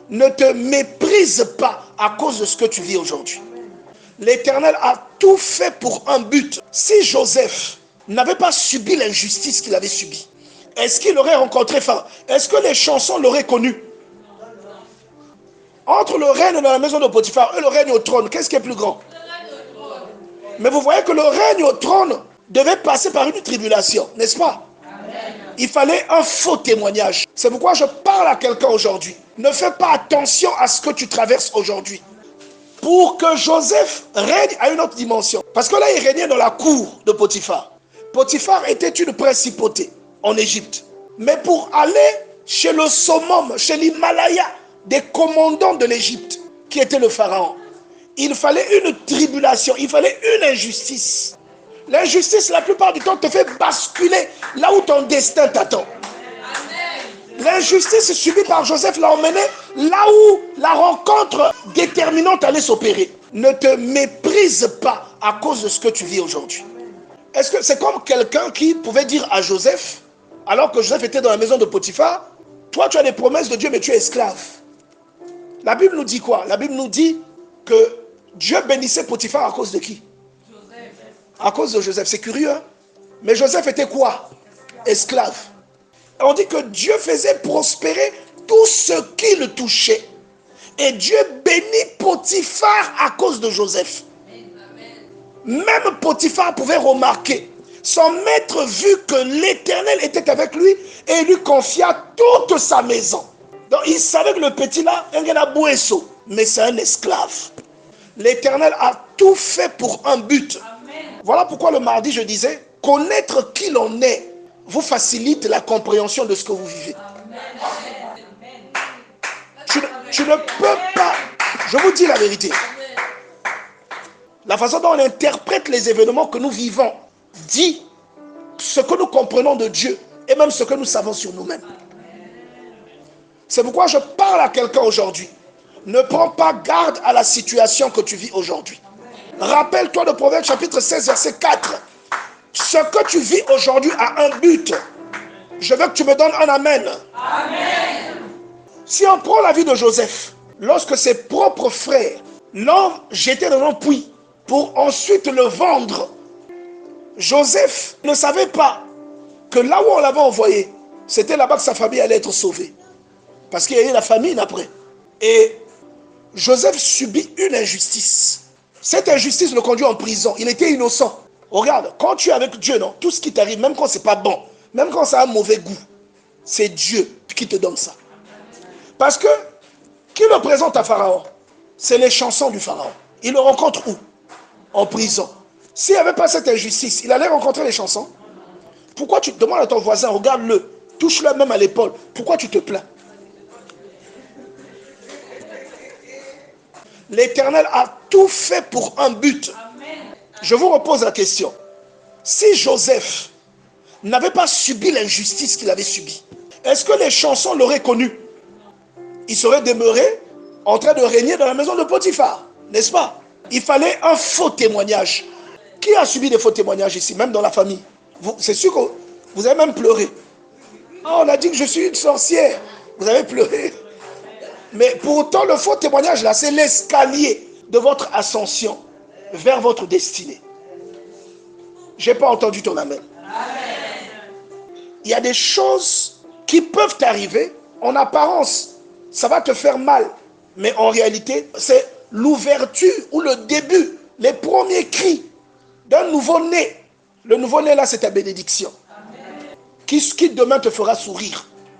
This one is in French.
Ne te méprise pas à cause de ce que tu vis aujourd'hui. L'Éternel a tout fait pour un but. Si Joseph n'avait pas subi l'injustice qu'il avait subie, est-ce qu'il aurait rencontré Pharaon? Est-ce que les chansons l'auraient connu? Entre le règne dans la maison de Potiphar et le règne au trône, qu'est-ce qui est plus grand? Mais vous voyez que le règne au trône devait passer par une tribulation, n'est-ce pas? Il fallait un faux témoignage. C'est pourquoi je parle à quelqu'un aujourd'hui. Ne fais pas attention à ce que tu traverses aujourd'hui. Pour que Joseph règne à une autre dimension. Parce que là, il régnait dans la cour de Potiphar. Potiphar était une principauté en Égypte. Mais pour aller chez le summum, chez l'Himalaya des commandants de l'Égypte, qui était le pharaon, il fallait une tribulation, il fallait une injustice. L'injustice, la plupart du temps, te fait basculer là où ton destin t'attend. L'injustice subie par Joseph l'a emmené là où la rencontre déterminante allait s'opérer. Ne te méprise pas à cause de ce que tu vis aujourd'hui. Est-ce que c'est comme quelqu'un qui pouvait dire à Joseph, alors que Joseph était dans la maison de Potiphar, toi tu as des promesses de Dieu mais tu es esclave. La Bible nous dit quoi? La Bible nous dit que Dieu bénissait Potiphar à cause de qui? À cause de Joseph. C'est curieux, hein? Mais Joseph était quoi? Esclave. On dit que Dieu faisait prospérer tout ce qui le touchait. Et Dieu bénit Potiphar à cause de Joseph. Même Potiphar pouvait remarquer. Son maître vit que l'Éternel était avec lui et lui confia toute sa maison. Donc il savait que le petit là, mais c'est un esclave. L'Éternel a tout fait pour un but. Voilà pourquoi le mardi je disais, connaître qui l'on est vous facilite la compréhension de ce que vous vivez. Tu ne peux pas, je vous dis la vérité, la façon dont on interprète les événements que nous vivons dit ce que nous comprenons de Dieu et même ce que nous savons sur nous-mêmes. C'est pourquoi je parle à quelqu'un aujourd'hui. Ne prends pas garde à la situation que tu vis aujourd'hui. Rappelle-toi de Proverbe chapitre 16, verset 4. Ce que tu vis aujourd'hui a un but. Je veux que tu me donnes un amen. Amen. Si on prend la vie de Joseph, lorsque ses propres frères l'ont jeté dans un puits pour ensuite le vendre, Joseph ne savait pas que là où on l'avait envoyé, c'était là-bas que sa famille allait être sauvée. Parce qu'il y a eu la famine après. Et Joseph subit une injustice. Cette injustice le conduit en prison. Il était innocent. Regarde, quand tu es avec Dieu, non, tout ce qui t'arrive, même quand c'est pas bon, même quand ça a un mauvais goût, c'est Dieu qui te donne ça. Parce que, qui le présente à Pharaon? C'est les chansons du Pharaon. Il le rencontre où? En prison. S'il n'y avait pas cette injustice, il allait rencontrer les chansons. Pourquoi tu demandes à ton voisin, regarde-le, touche-le même à l'épaule, pourquoi tu te plains? L'Éternel a tout fait pour un but. Je vous repose la question. Si Joseph n'avait pas subi l'injustice qu'il avait subie, est-ce que les chansons l'auraient connu? Il serait demeuré en train de régner dans la maison de Potiphar, n'est-ce pas? Il fallait un faux témoignage. Qui a subi des faux témoignages ici, même dans la famille? C'est sûr que vous avez même pleuré. Oh, on a dit que je suis une sorcière. Vous avez pleuré. Mais pourtant, le faux témoignage là, c'est l'escalier de votre ascension vers votre destinée. Je n'ai pas entendu ton amen. Il y a des choses qui peuvent t'arriver en apparence. Ça va te faire mal. Mais en réalité, c'est l'ouverture ou le début, les premiers cris d'un nouveau-né. Le nouveau-né là, c'est ta bénédiction. Qui demain te fera sourire.